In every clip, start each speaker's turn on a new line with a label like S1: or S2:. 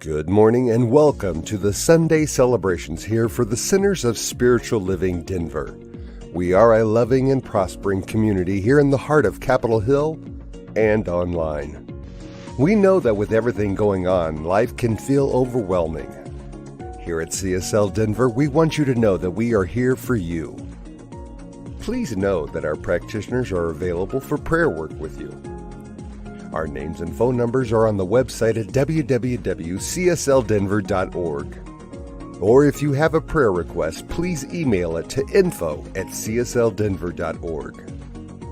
S1: Good morning and welcome to the Sunday celebrations here for the Centers of Spiritual Living Denver. We are a loving and prospering community here in the heart of Capitol Hill and online. We know that with everything going on, life can feel overwhelming. Here at CSL Denver, we want you to know that we are here for you. Please know that our practitioners are available for prayer work with you. Our names and phone numbers are on the website at www.cslddenver.org. Or if you have a prayer request, please email it to info@cslddenver.org.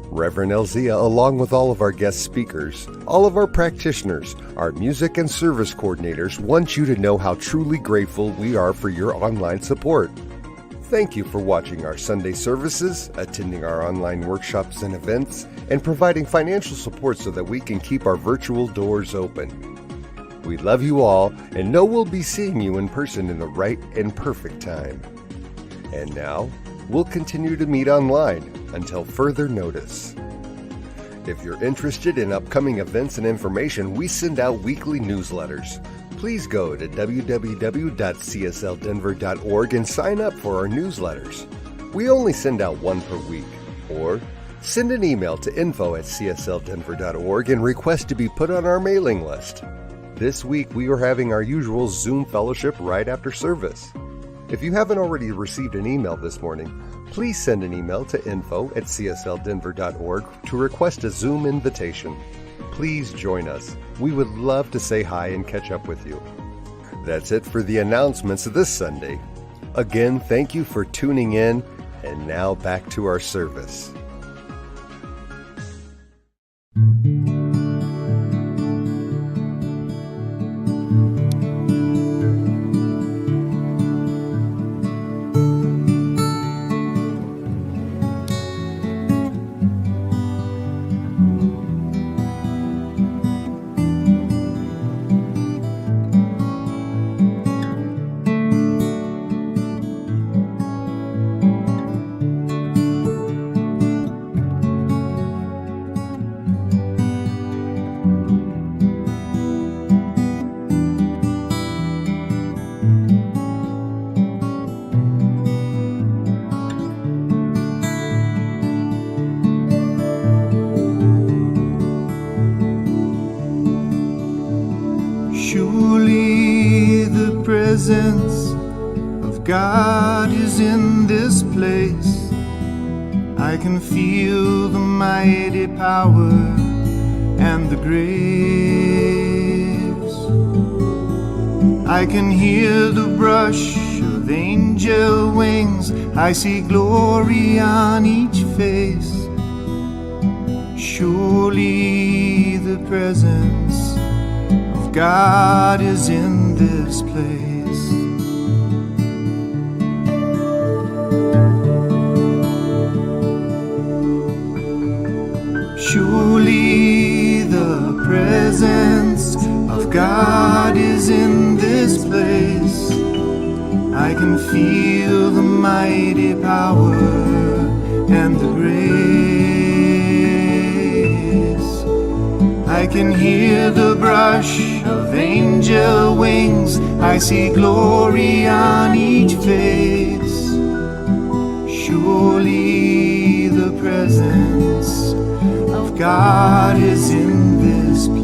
S1: Reverend Elzia, along with all of our guest speakers, all of our practitioners, our music and service coordinators, want you to know how truly grateful we are for your online support. Thank you for watching our Sunday services, attending our online workshops and events, and providing financial support so that we can keep our virtual doors open. We love you all and know we'll be seeing you in person in the right and perfect time. And now, we'll continue to meet online until further notice. If you're interested in upcoming events and information, we send out weekly newsletters. Please go to www.cslddenver.org and sign up for our newsletters. We only send out one per week. Or send an email to info@cslddenver.org and request to be put on our mailing list. This week we are having our usual Zoom fellowship right after service. If you haven't already received an email this morning, please send an email to info@cslddenver.org to request a Zoom invitation. Please join us. We would love to say hi and catch up with you. That's it for the announcements this Sunday. Again, thank you for tuning in, and now back to our service.
S2: Surely the presence of God is in this place. I can feel the mighty power and the grace. I can hear the brush of angel wings. I see glory on each face. Surely the presence God is in this place. Surely the presence of God is in this place. I can feel the mighty power and the grace. I can hear the brush of angel wings. I see glory on each face. Surely the presence of God is in this place.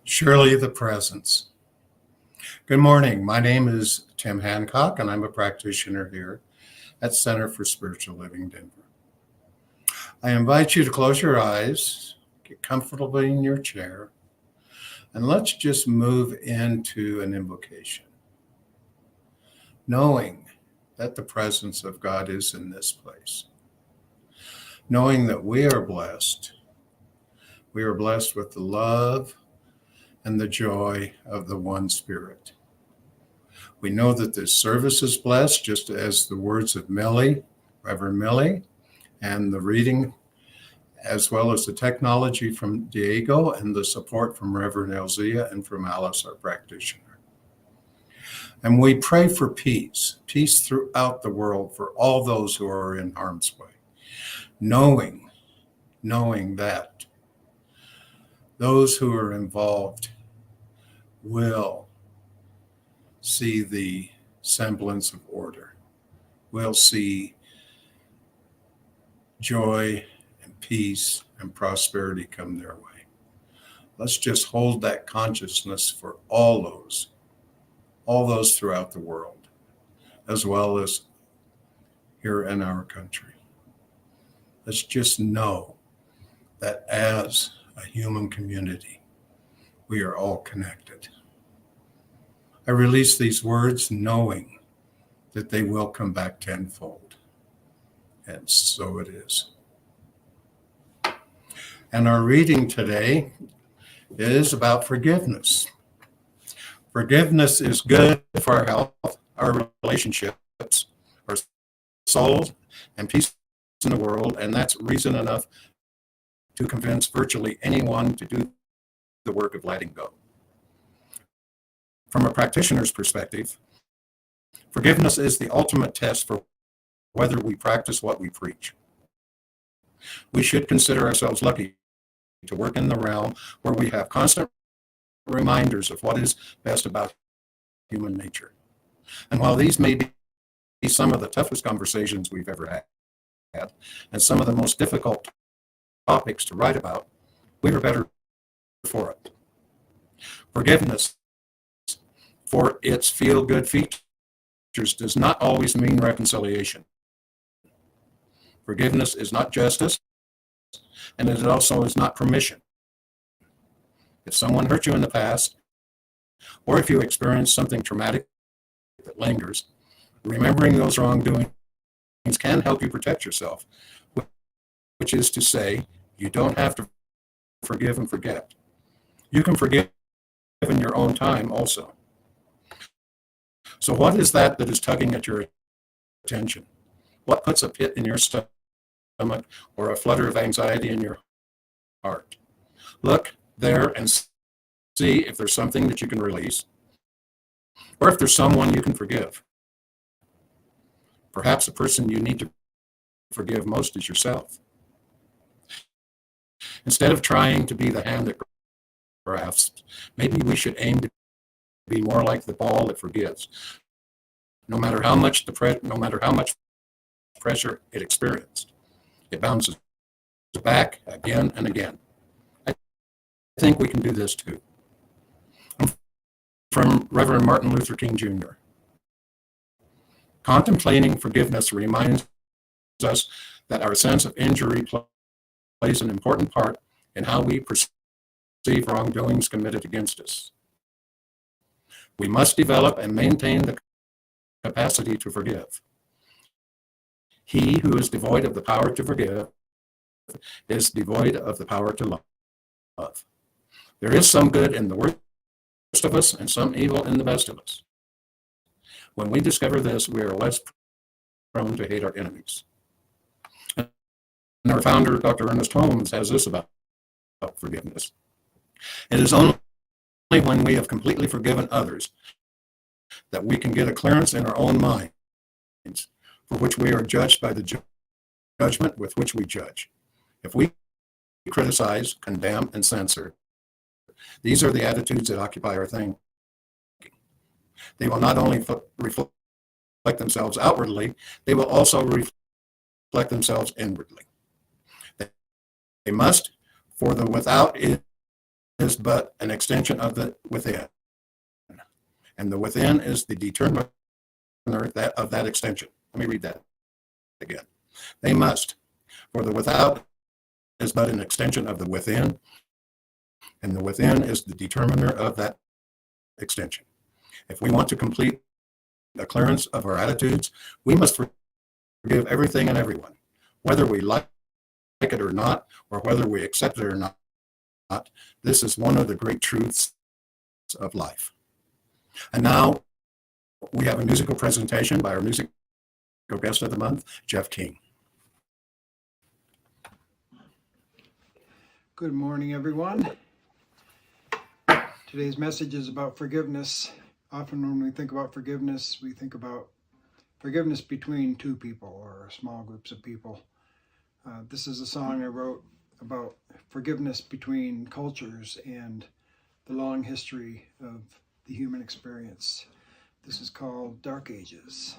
S3: Surely the presence. Good morning. My name is Tim Hancock, and I'm a practitioner here at Center for Spiritual Living Denver. I invite you to close your eyes, get comfortably in your chair, and let's just move into an invocation, knowing that the presence of God is in this place, knowing that we are blessed. We are blessed with the love and the joy of the one Spirit. We know that this service is blessed, just as the words of Millie, Reverend Millie, and the reading, as well as the technology from Diego and the support from Reverend Elzia and from Alice, our practitioner. And we pray for peace throughout the world for all those who are in harm's way, knowing that those who are involved will see the semblance of order, will see joy and peace and prosperity come their way. Let's just hold that consciousness for all those throughout the world, as well as here in our country. Let's just know that as a human community, we are all connected. I release these words knowing that they will come back tenfold. And so it is. And our reading today is about forgiveness. Forgiveness is good for our health, our relationships, our souls, and peace in the world. And that's reason enough to convince virtually anyone to do the work of letting go. From a practitioner's perspective, forgiveness is the ultimate test for whether we practice what we preach. We should consider ourselves lucky to work in the realm where we have constant reminders of what is best about human nature. And while these may be some of the toughest conversations we've ever had, and some of the most difficult topics to write about, we are better for it. Forgiveness, for its feel-good features, does not always mean reconciliation. Forgiveness is not justice, and it also is not permission. If someone hurt you in the past, or if you experience something traumatic that lingers, remembering those wrongdoings can help you protect yourself, which is to say, you don't have to forgive and forget. You can forgive in your own time also. So what is that is tugging at your attention? What puts a pit in your stomach or a flutter of anxiety in your heart? Look there and see if there's something that you can release, or if there's someone you can forgive. Perhaps the person you need to forgive most is yourself. Instead of trying to be the hand that grasps, maybe we should aim to be more like the ball that forgives. No matter how much pressure it experienced, it bounces back again and again. I think we can do this too. From Reverend Martin Luther King Jr. Contemplating forgiveness reminds us that our sense of injury plays an important part in how we perceive wrongdoings committed against us. We must develop and maintain the capacity to forgive. He who is devoid of the power to forgive is devoid of the power to love. There is some good in the worst of us and some evil in the best of us. When we discover this, we are less prone to hate our enemies. And our founder, Dr. Ernest Holmes, has this about forgiveness. It is only when we have completely forgiven others that we can get a clearance in our own minds for which we are judged by the judgment with which we judge. If we criticize, condemn, and censor, these are the attitudes that occupy our thinking. They will not only reflect themselves outwardly, they will also reflect themselves inwardly. They must, for the without is but an extension of the within. And the within is the determiner of that extension. Let me read that again. They must, for the without is but an extension of the within, and the within is the determiner of that extension. If we want to complete the clearance of our attitudes, we must forgive everything and everyone, whether we like it or not, or whether we accept it or not. This is one of the great truths of life. And now we have a musical presentation by our musical guest of the month, Jeff King.
S4: Good morning, everyone. Today's message is about forgiveness. Often when we think about forgiveness, we think about forgiveness between two people or small groups of people. This is a song I wrote about forgiveness between cultures and the long history of the human experience. This is called Dark Ages.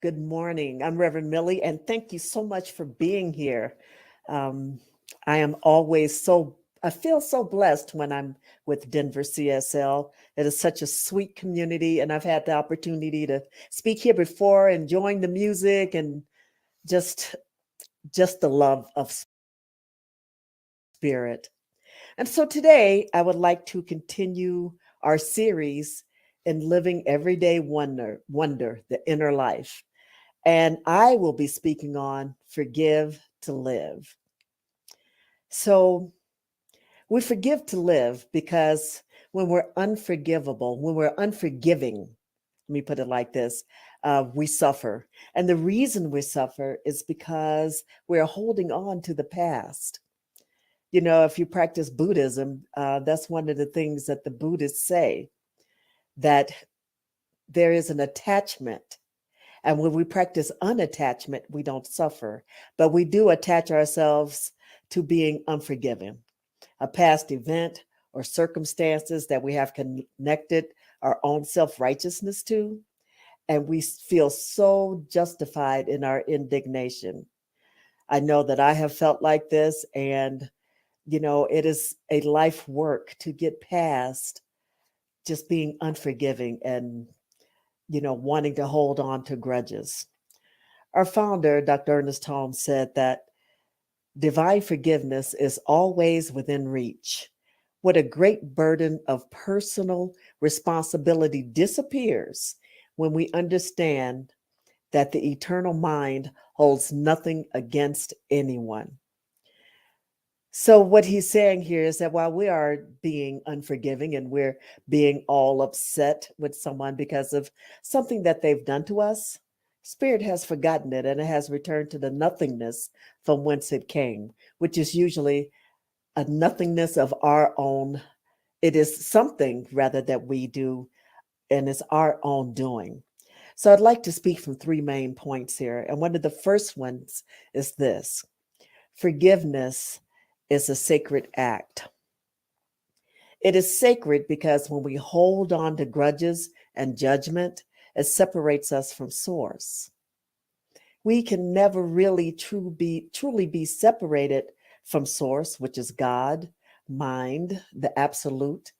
S5: Good morning. I'm Reverend Millie, and thank you so much for being here. Um, I am always I feel so blessed when I'm with Denver CSL. It is such a sweet community, and I've had the opportunity to speak here before, enjoying the music and just just the love of spirit. And so today, I would like to continue our series in living everyday wonder, the inner life. And I will be speaking on forgive to live. So we forgive to live because when we're unforgivable, when we're unforgiving, let me put it like this, we suffer. And the reason we suffer is because we're holding on to the past. You know, if you practice Buddhism, that's one of the things that the Buddhists say, that there is an attachment. And when we practice unattachment, we don't suffer, but we do attach ourselves to being unforgiving, a past event or circumstances that we have connected our own self righteousness to. And we feel so justified in our indignation. I know that I have felt like this, and it is a life work to get past just being unforgiving and, wanting to hold on to grudges. Our founder, Dr. Ernest Holmes, said that divine forgiveness is always within reach. What a great burden of personal responsibility disappears when we understand that the eternal mind holds nothing against anyone. So, what he's saying here is that while we are being unforgiving and we're being all upset with someone because of something that they've done to us, Spirit has forgotten it and it has returned to the nothingness from whence it came, which is usually a nothingness of our own. It is something rather that we do, and it's our own doing. So, I'd like to speak from three main points here. And one of the first ones is this: forgiveness is a sacred act. It is sacred because when we hold on to grudges and judgment, it separates us from source. We can never really truly be separated from source, which is God, mind, the absolute.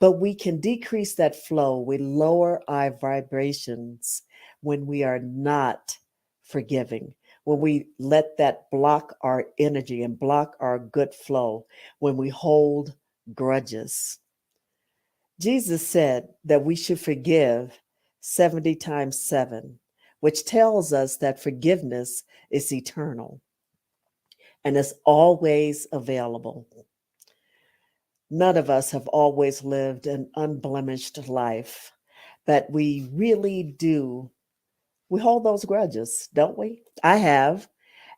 S5: But we can decrease that flow. We lower our vibrations when we are not forgiving, when we let that block our energy and block our good flow, when we hold grudges. Jesus said that we should forgive 70 times 7, which tells us that forgiveness is eternal and is always available. None of us have always lived an unblemished life, but we really do. We hold those grudges, don't we? I have.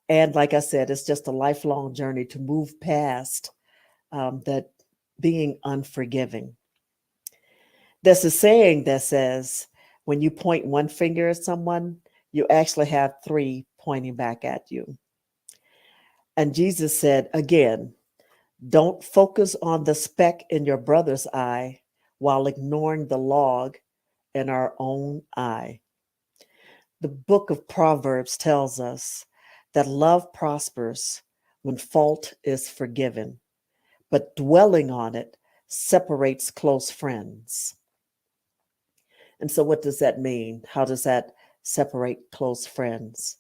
S5: And like I said, it's just a lifelong journey to move past that being unforgiving. There's a saying that says, when you point one finger at someone, you actually have three pointing back at you. And Jesus said, again, don't focus on the speck in your brother's eye while ignoring the log in our own eye. The book of Proverbs tells us that love prospers when fault is forgiven, but dwelling on it separates close friends. And so, what does that mean? How does that separate close friends?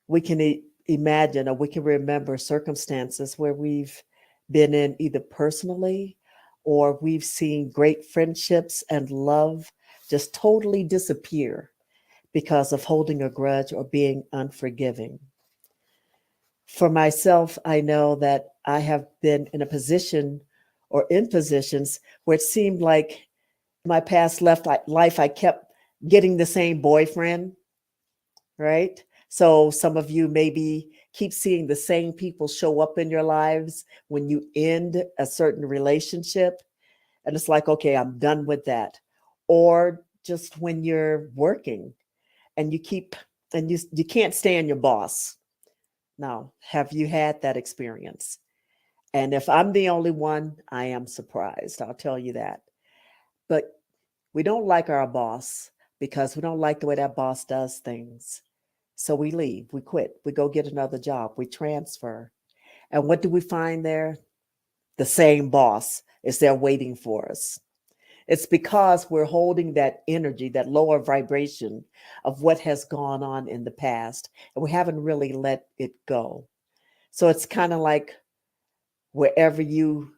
S5: We can imagine or we can remember circumstances where we've been in either personally or we've seen great friendships and love just totally disappear because of holding a grudge or being unforgiving. For myself, I know that I have been in a position or in positions where it seemed like my past life, I kept getting the same boyfriend, right? So some of you maybe keep seeing the same people show up in your lives when you end a certain relationship. And it's like, okay, I'm done with that. Or just when you're working and you can't stand your boss. Now, have you had that experience? And if I'm the only one, I am surprised. I'll tell you that. But we don't like our boss, because we don't like the way that boss does things. So we leave, we quit, we go get another job, we transfer. And what do we find there? The same boss is there waiting for us. It's because we're holding that energy, that lower vibration of what has gone on in the past, and we haven't really let it go. So it's kind of like wherever you,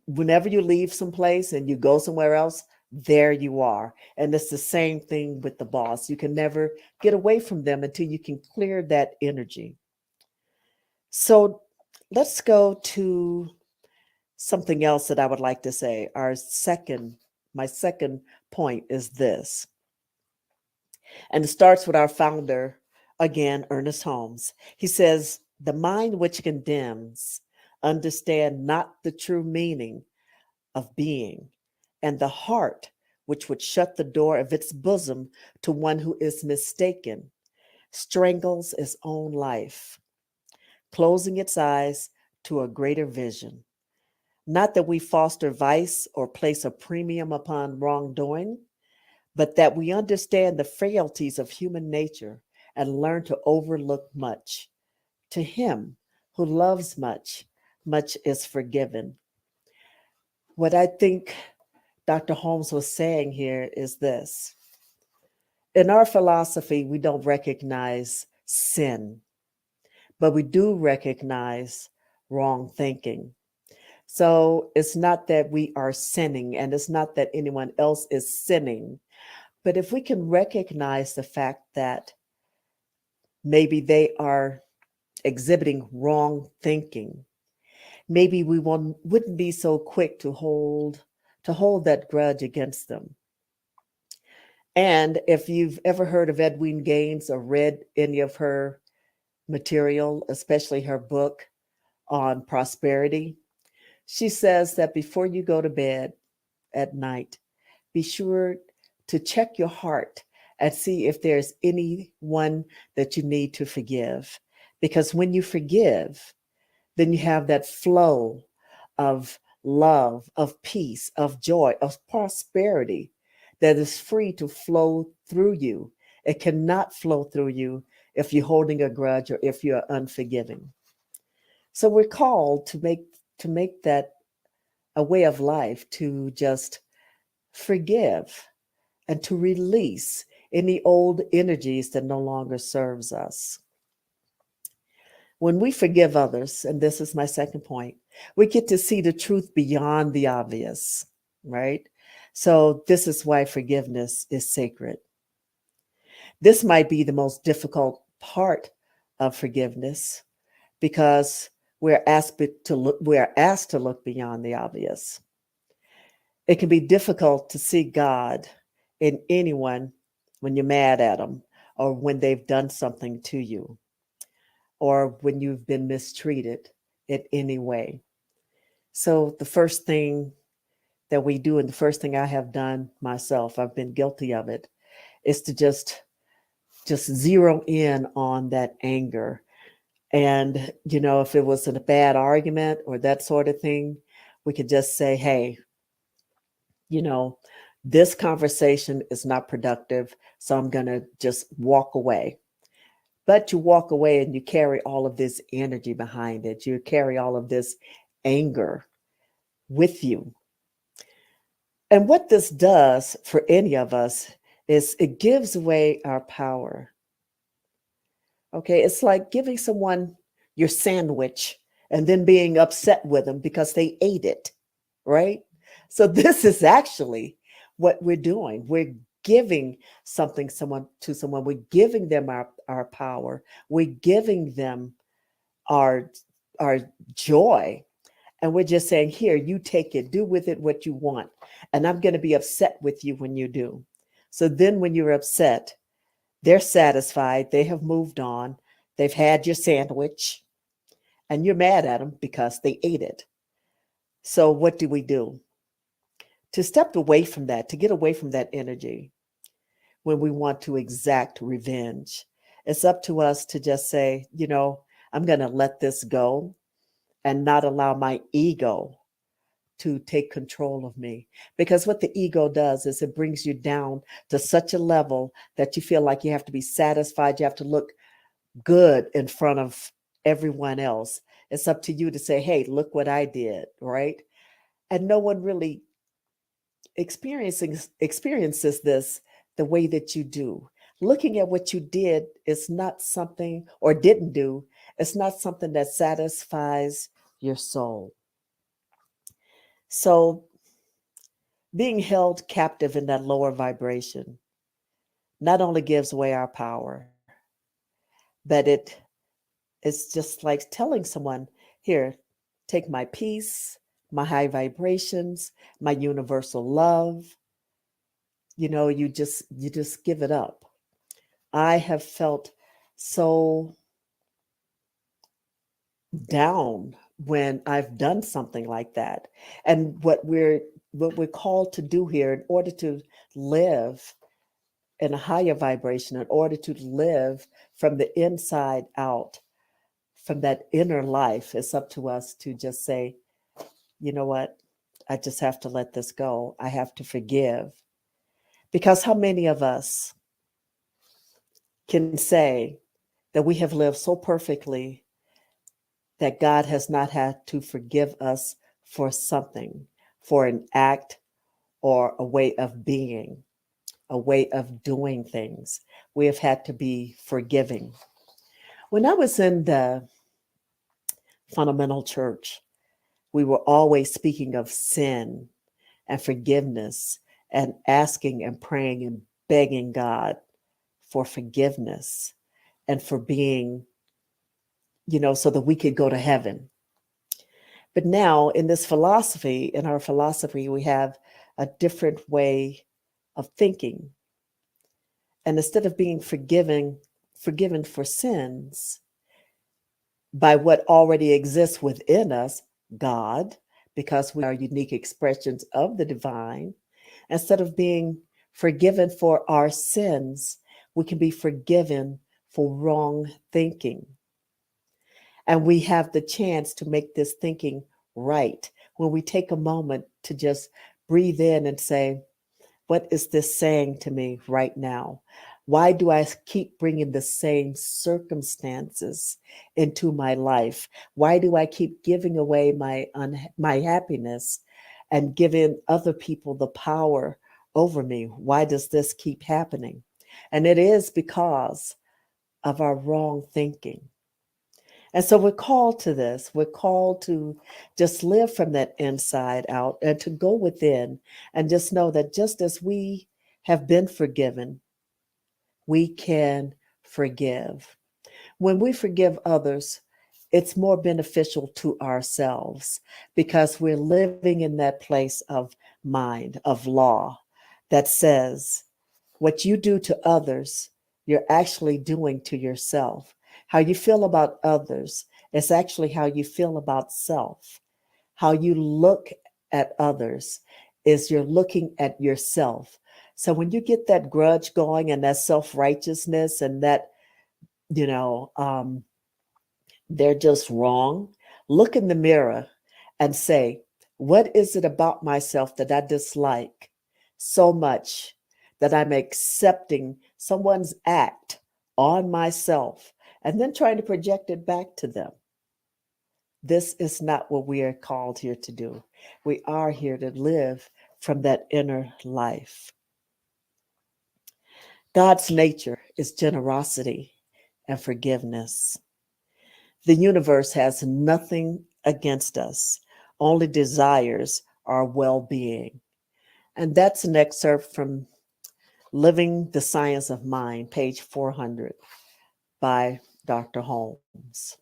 S5: whenever you leave someplace and you go somewhere else, there you are. And it's the same thing with the boss. You can never get away from them until you can clear that energy. So let's go to something else that I would like to say. My second point is this. And it starts with our founder, again, Ernest Holmes. He says, the mind which condemns understand not the true meaning of being, and the heart which would shut the door of its bosom to one who is mistaken strangles its own life, closing its eyes to a greater vision. Not that we foster vice or place a premium upon wrongdoing, but that we understand the frailties of human nature and learn to overlook much. To him who loves much, much is forgiven. What I think Dr. Holmes was saying here is this. In our philosophy, we don't recognize sin, but we do recognize wrong thinking. So it's not that we are sinning, and it's not that anyone else is sinning. But if we can recognize the fact that maybe they are exhibiting wrong thinking, maybe we wouldn't be so quick to hold that grudge against them. And if you've ever heard of Edwene Gaines or read any of her material, especially her book on prosperity, she says that before you go to bed at night, be sure to check your heart and see if there's anyone that you need to forgive. Because when you forgive, then you have that flow of love, of peace, of joy, of prosperity that is free to flow through you. It cannot flow through you if you're holding a grudge or if you're unforgiving. So we're called to make that a way of life, to just forgive and to release any old energies that no longer serves us. When we forgive others, and this is my second point, we get to see the truth beyond the obvious, right? So this is why forgiveness is sacred. This might be the most difficult part of forgiveness because we're asked to look beyond the obvious. It can be difficult to see God in anyone when you're mad at them, or when they've done something to you, or when you've been mistreated in any way. So the first thing that we do, and the first thing I have done myself, I've been guilty of it, is to just zero in on that anger. And, if it was a bad argument or that sort of thing, we could just say, hey, this conversation is not productive, so I'm going to just walk away. But you walk away and you carry all of this energy behind it. You carry all of this anger with you. And what this does for any of us is it gives away our power. Okay, it's like giving someone your sandwich and then being upset with them because they ate it, right? So this is actually what we're doing. We're giving something to someone. We're giving them our power. We're giving them our joy. And we're just saying, here, you take it, do with it what you want. And I'm going to be upset with you when you do. So then when you're upset, they're satisfied. They have moved on. They've had your sandwich. And you're mad at them because they ate it. So what do we do? To step away from that, to get away from that energy, when we want to exact revenge, it's up to us to just say, I'm going to let this go and not allow my ego to take control of me. Because what the ego does is it brings you down to such a level that you feel like you have to be satisfied. You have to look good in front of everyone else. It's up to you to say, hey, look what I did, right? And no one really experiences this the way that you do. Looking at what you did is not something, or didn't do, it's not something that satisfies your soul. So being held captive in that lower vibration not only gives away our power, but it's just like telling someone, here, take my peace, my high vibrations, my universal love. You just give it up. I have felt so down when I've done something like that. And what we're called to do here in order to live in a higher vibration, in order to live from the inside out, from that inner life, it's up to us to just say, you know what? I just have to let this go. I have to forgive. Because how many of us can say that we have lived so perfectly that God has not had to forgive us for something, for an act or a way of being, a way of doing things? We have had to be forgiving. When I was in the fundamental church, we were always speaking of sin and forgiveness and asking and praying and begging God for forgiveness and for being, so that we could go to heaven. But now in this philosophy, in our philosophy, we have a different way of thinking. And instead of being forgiven for sins by what already exists within us, God, because we are unique expressions of the divine, instead of being forgiven for our sins, we can be forgiven for wrong thinking. And we have the chance to make this thinking right when we take a moment to just breathe in and say, what is this saying to me right now? Why do I keep bringing the same circumstances into my life? Why do I keep giving away my happiness and giving other people the power over me? Why does this keep happening? And it is because of our wrong thinking. And so we're called to this. We're called to just live from that inside out and to go within and just know that just as we have been forgiven, we can forgive. When we forgive others, it's more beneficial to ourselves because we're living in that place of mind, of law that says what you do to others, you're actually doing to yourself. How you feel about others is actually how you feel about self. How you look at others is you're looking at yourself. So when you get that grudge going and that self-righteousness and that, you know, they're just wrong, look in the mirror and say, what is it about myself that I dislike so much that I'm accepting someone's act on myself and then trying to project it back to them? This is not what we are called here to do. We are here to live from that inner life. God's nature is generosity and forgiveness. The universe has nothing against us, only desires our well-being. And that's an excerpt from Living the Science of Mind, page 400 by Dr. Holmes.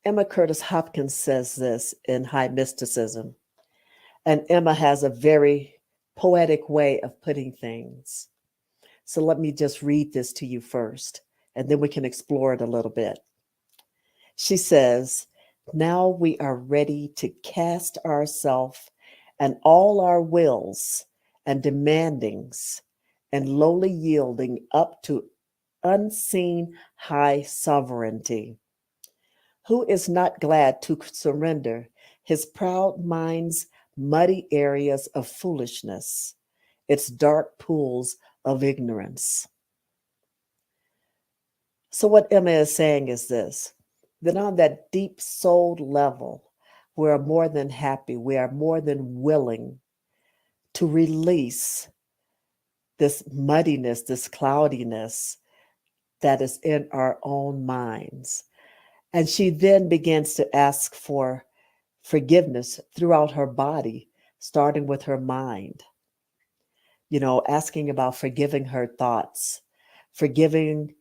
S5: Emma Curtis Hopkins says this in High Mysticism, and Emma has a very poetic way of putting things. So let me just read this to you first, and then we can explore it a little bit. She says, now we are ready to cast ourselves and all our wills and demandings and lowly yielding up to unseen high sovereignty. Who is not glad to surrender his proud mind's muddy areas of foolishness, its dark pools of ignorance. So, what Emma is saying is this, that on that deep soul level, we are more than happy, we are more than willing to release this muddiness, this cloudiness that is in our own minds. And she then begins to ask for forgiveness throughout her body, starting with her mind. Asking about forgiving her thoughts, forgiving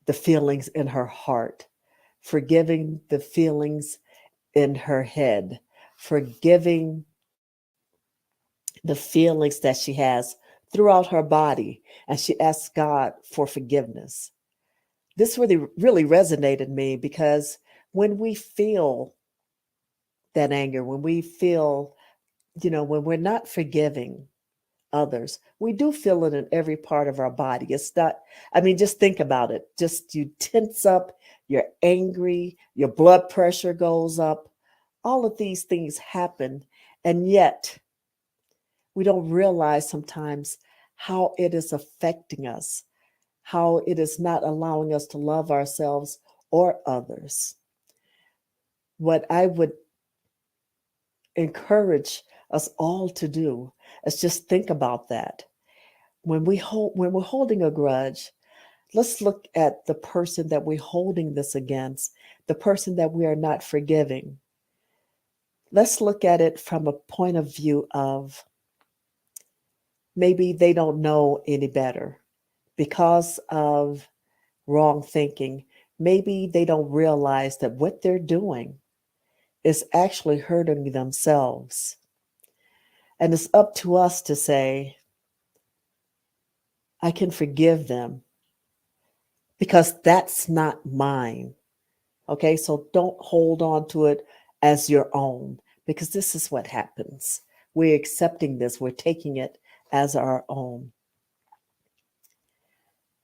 S5: the feelings in her heart, forgiving the feelings in her head, forgiving the feelings that she has throughout her body. And she asks God for forgiveness. This really resonated me, because when we feel that anger, when we feel, when we're not forgiving others, we do feel it in every part of our body. It's not, just think about it. Just you tense up, you're angry, your blood pressure goes up. All of these things happen. And yet we don't realize sometimes how it is affecting us, how it is not allowing us to love ourselves or others. What I would encourage us all to do is just think about that. When we're holding a grudge, let's look at the person that we're holding this against, the person that we are not forgiving. Let's look at it from a point of view of maybe they don't know any better because of wrong thinking. Maybe they don't realize that what they're doing is actually hurting themselves. And it's up to us to say, I can forgive them because that's not mine. Okay, so don't hold on to it as your own, because this is what happens. We're accepting this, we're taking it as our own.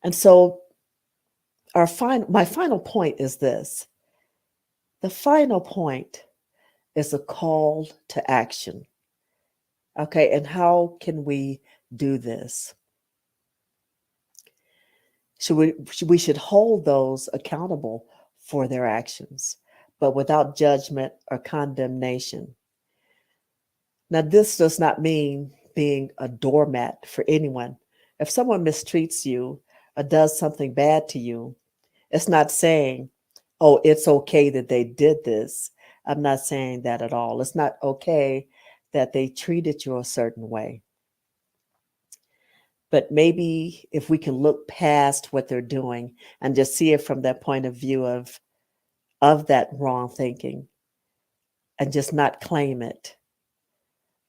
S5: And so my final point is this. The final point is a call to action. Okay, and how can we do this? We should hold those accountable for their actions, but without judgment or condemnation. Now, this does not mean being a doormat for anyone. If someone mistreats you or does something bad to you, it's not saying, oh, it's okay that they did this. I'm not saying that at all. It's not okay that they treated you a certain way. But maybe if we can look past what they're doing and just see it from that point of view of that wrong thinking, and just not claim it,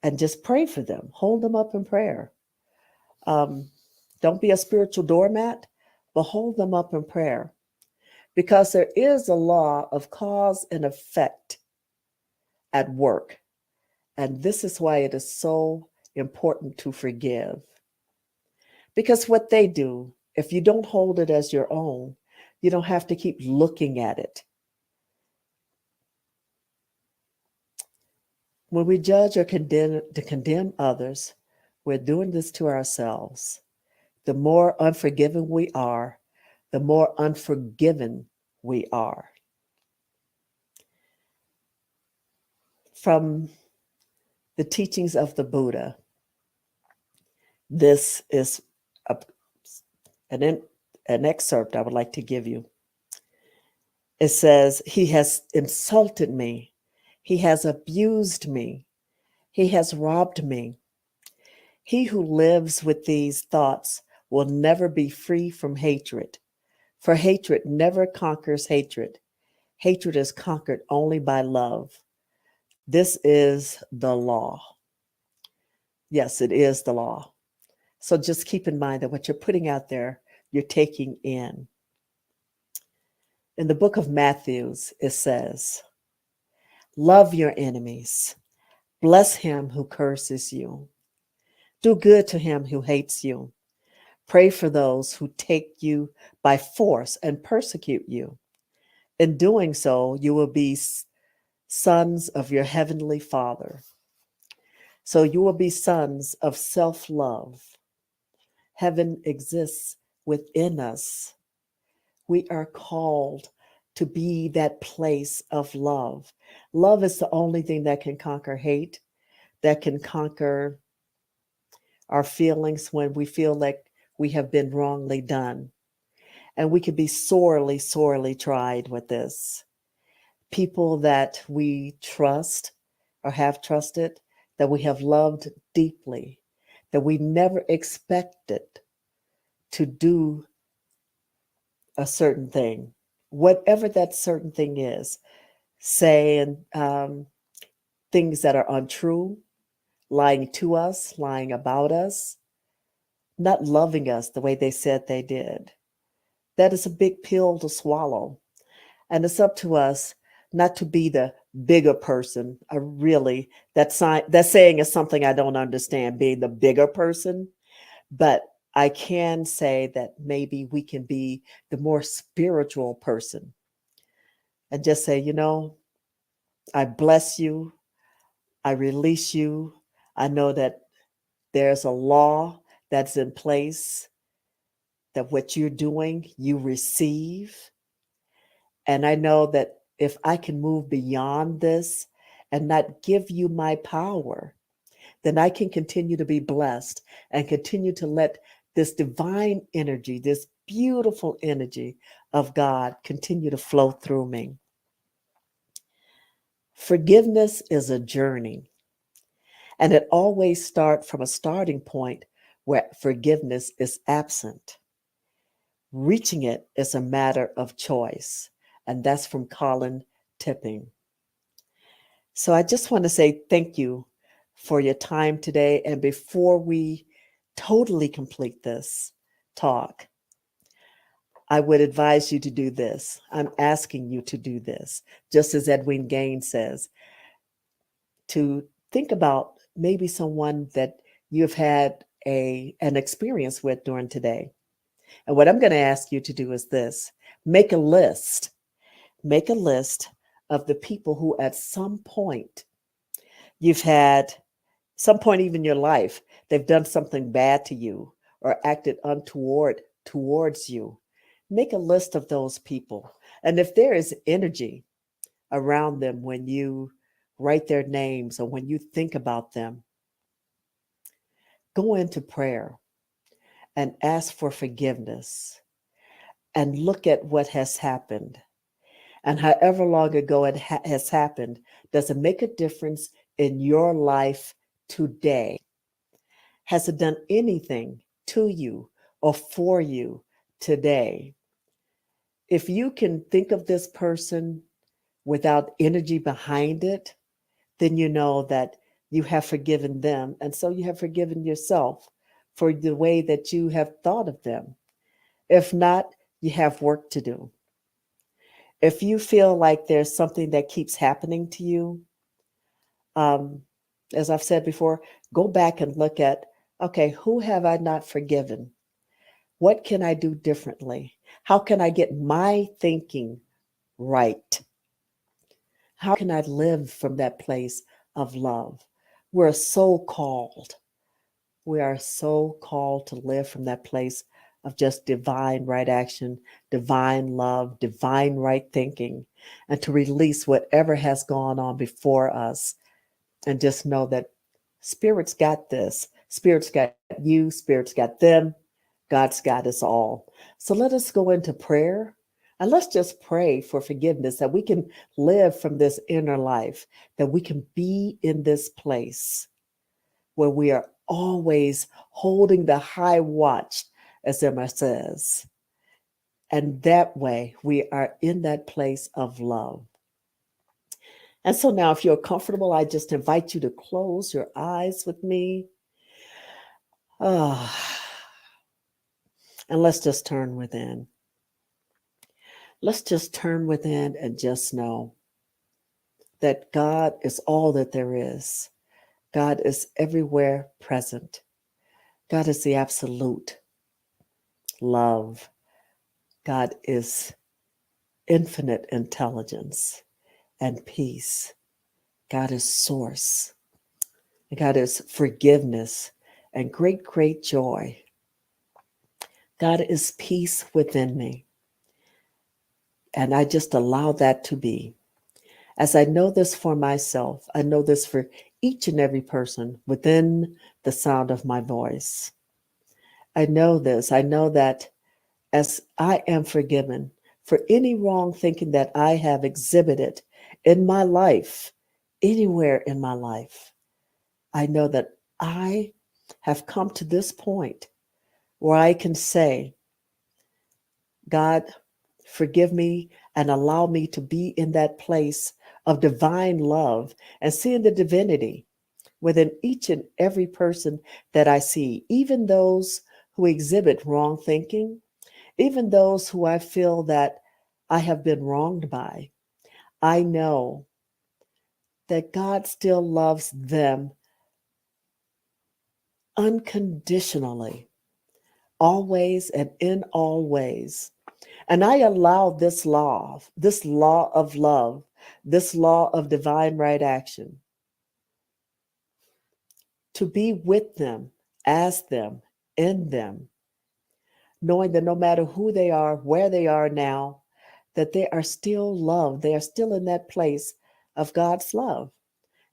S5: and just pray for them, hold them up in prayer. Don't be a spiritual doormat, but hold them up in prayer, because there is a law of cause and effect at work. And this is why it is so important to forgive. Because what they do, if you don't hold it as your own, you don't have to keep looking at it. When we judge or condemn others, we're doing this to ourselves. The more unforgiving we are, the more unforgiven we are. From the teachings of the Buddha, this is an excerpt I would like to give you. It says, "He has insulted me. He has abused me. He has robbed me. He who lives with these thoughts will never be free from hatred, for hatred never conquers hatred. Hatred is conquered only by love. This is the law." Yes, it is the law. So just keep in mind that what you're putting out there, you're taking in. In the book of Matthew, it says, "Love your enemies. Bless him who curses you. Do good to him who hates you. Pray for those who take you by force and persecute you. In doing so, you will be sons of your heavenly Father. So you will be sons of self-love. Heaven exists within us. We are called to be that place of love. Love is the only thing that can conquer hate, that can conquer our feelings when we feel like we have been wrongly done. And we can be sorely, sorely tried with this. People that we trust or have trusted, that we have loved deeply, that we never expected to do a certain thing, whatever that certain thing is, saying things that are untrue, lying to us, lying about us, not loving us the way they said they did. That is a big pill to swallow. And it's up to us not to be the bigger person. That saying is something I don't understand, being the bigger person. But I can say that maybe we can be the more spiritual person and just say, I bless you. I release you. I know that there's a law that's in place, that what you're doing, you receive. And I know that if I can move beyond this and not give you my power, then I can continue to be blessed and continue to let this divine energy, this beautiful energy of God continue to flow through me. Forgiveness is a journey, and it always starts from a starting point where forgiveness is absent. Reaching it is a matter of choice, and that's from Colin Tipping. So I just want to say thank you for your time today. And before we totally complete this talk, I would advise you to do this. I'm asking you to do this, just as Edwin Gaines says, to think about maybe someone that you've had an experience with during today. And what I'm going to ask you to do is this: make a list. Make a list of the people who at some point you've had, some point even in your life, they've done something bad to you or acted untoward towards you. Make a list of those people. And if there is energy around them when you write their names or when you think about them, go into prayer and ask for forgiveness and look at what has happened. And however long ago it has happened, does it make a difference in your life today? Has it done anything to you or for you today? If you can think of this person without energy behind it, then you know that you have forgiven them. And so you have forgiven yourself for the way that you have thought of them. If not, you have work to do. If you feel like there's something that keeps happening to you, as I've said before, go back and look at, okay, who have I not forgiven? What can I do differently? How can I get my thinking right? How can I live from that place of love? We're so called. We are so called to live from that place of just divine right action, divine love, divine right thinking, and to release whatever has gone on before us and just know that Spirit's got this. Spirit's got you. Spirit's got them. God's got us all. So let us go into prayer and let's just pray for forgiveness, that we can live from this inner life, that we can be in this place where we are always holding the high watch, as Emma says. And that way we are in that place of love. And so now, if you're comfortable, I just invite you to close your eyes with me. And let's just turn within. Let's just turn within and just know that God is all that there is. God is everywhere present. God is the absolute love. God is infinite intelligence and peace. God is source. And God is forgiveness and great, great joy. God is peace within me. And I just allow that to be. As I know this for myself, I know this for each and every person within the sound of my voice. I know this. I know that as I am forgiven for any wrong thinking that I have exhibited in my life, anywhere in my life, I know that I have come to this point where I can say, God, forgive me and allow me to be in that place of divine love and seeing the divinity within each and every person that I see, even those who exhibit wrong thinking, even those who I feel that I have been wronged by. I know that God still loves them unconditionally, always and in all ways. And I allow this law of love, this law of divine right action to be with them, as them, in them, knowing that no matter who they are, where they are now, that they are still loved. They are still in that place of God's love.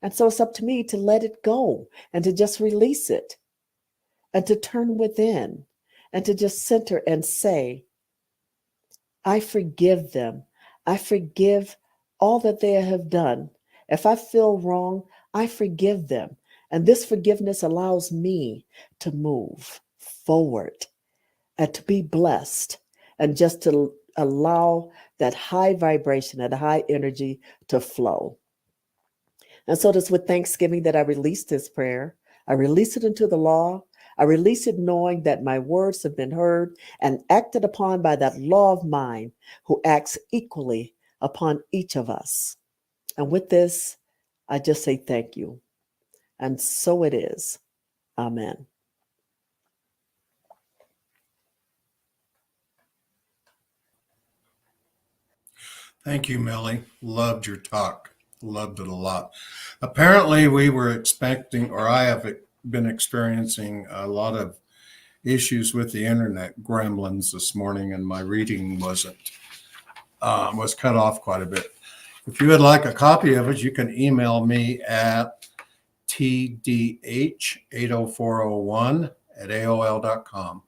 S5: And so it's up to me to let it go and to just release it and to turn within and to just center and say, I forgive them. I forgive all that they have done. If I feel wrong, I forgive them. And this forgiveness allows me to move forward and to be blessed and just to allow that high vibration and high energy to flow. And so it is with thanksgiving that I release this prayer. I release it into the law. I release it knowing that my words have been heard and acted upon by that law of mine who acts equally upon each of us. And with this, I just say thank you. And so it is. Amen.
S3: Thank you, Millie. Loved your talk. Loved it a lot. Apparently, we were expecting, or I have been experiencing a lot of issues with the internet gremlins this morning, and my reading was cut off quite a bit. If you would like a copy of it, you can email me at tdh80401@aol.com.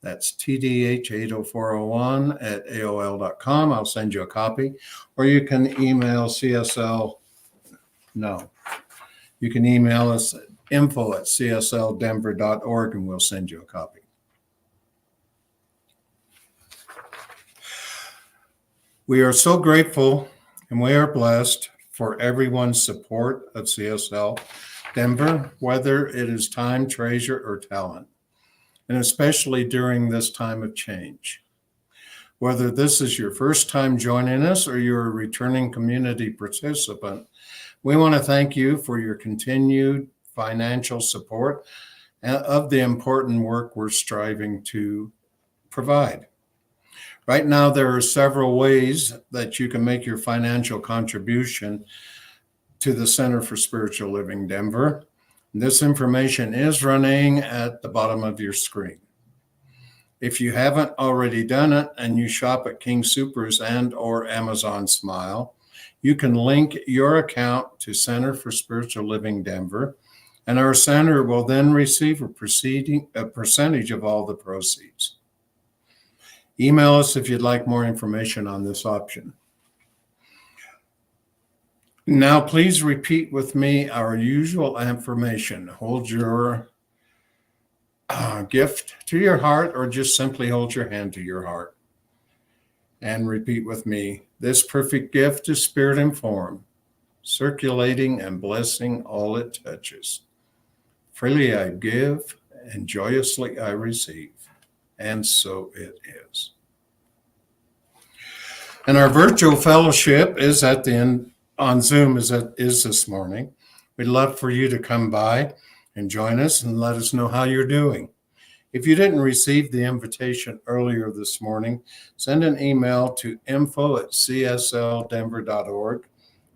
S3: That's tdh80401@aol.com. I'll send you a copy. Or you can email CSL. No, you can email us at info@cslddenver.org and we'll send you a copy. We are so grateful and we are blessed for everyone's support of CSL Denver, whether it is time, treasure, or talent, and especially during this time of change. Whether this is your first time joining us or you're a returning community participant, we want to thank you for your continued financial support of the important work we're striving to provide. Right now, there are several ways that you can make your financial contribution to the Center for Spiritual Living Denver. This information is running at the bottom of your screen. If you haven't already done it and you shop at King Soopers and or Amazon Smile, you can link your account to Center for Spiritual Living Denver, and our center will then receive a percentage of all the proceeds. Email us if you'd like more information on this option. Now, please repeat with me our usual affirmation. Hold your gift to your heart, or just simply hold your hand to your heart. And repeat with me. This perfect gift is spirit informed, circulating and blessing all it touches. Freely I give, and joyously I receive. And so it is. And our virtual fellowship is at the end on Zoom is this morning. We'd love for you to come by and join us and let us know how you're doing. If you didn't receive the invitation earlier this morning, send an email to info@cslddenver.org.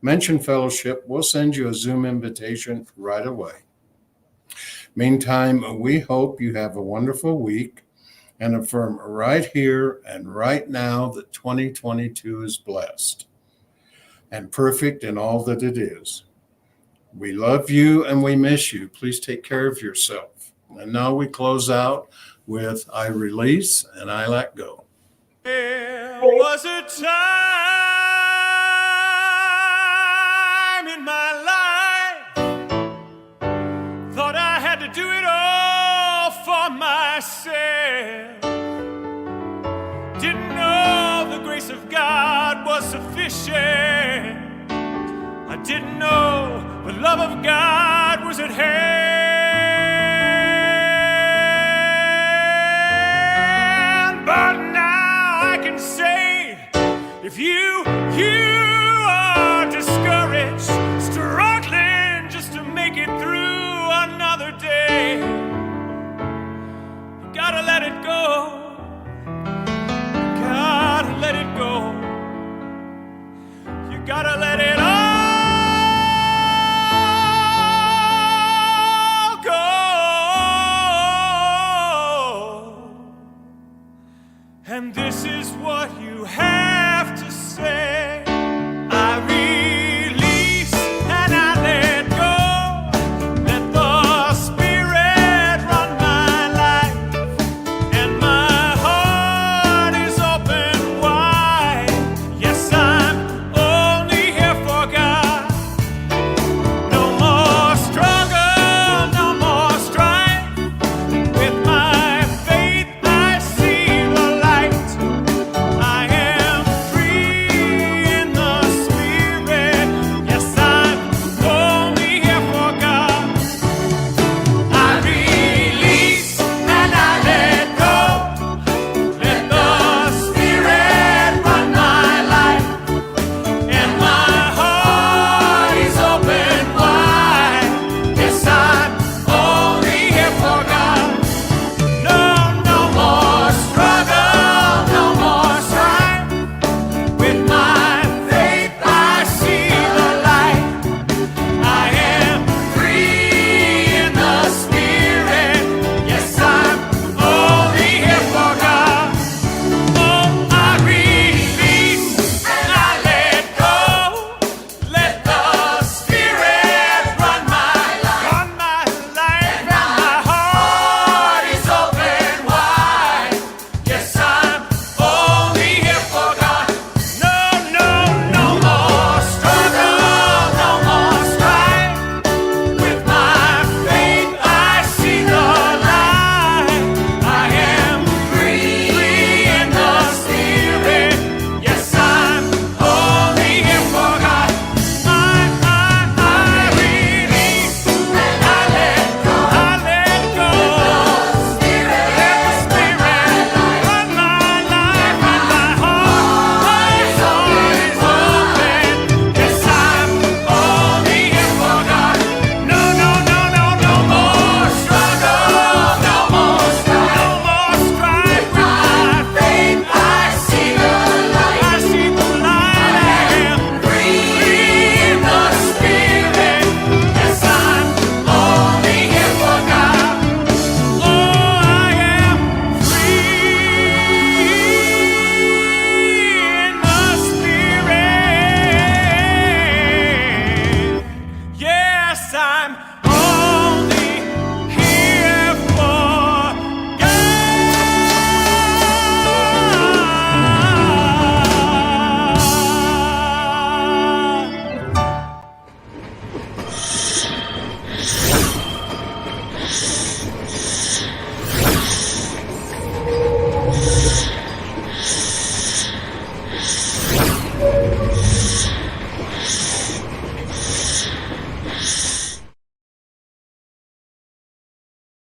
S3: mention fellowship. We'll send you a Zoom invitation right away. Meantime, we hope you have a wonderful week and affirm right here and right now that 2022 is blessed and perfect in all that it is. We love you and we miss you. Please take care of yourself. And now we close out with I release and I let go.
S2: There was a time in my life, thought I had to do it all for myself. Didn't know the grace of God was sufficient. I didn't know the love of God was at hand. But now I can say, if you are discouraged, struggling just to make it through another day, you gotta let it go. You gotta let it go. You gotta let it all go. And this is what you have to say.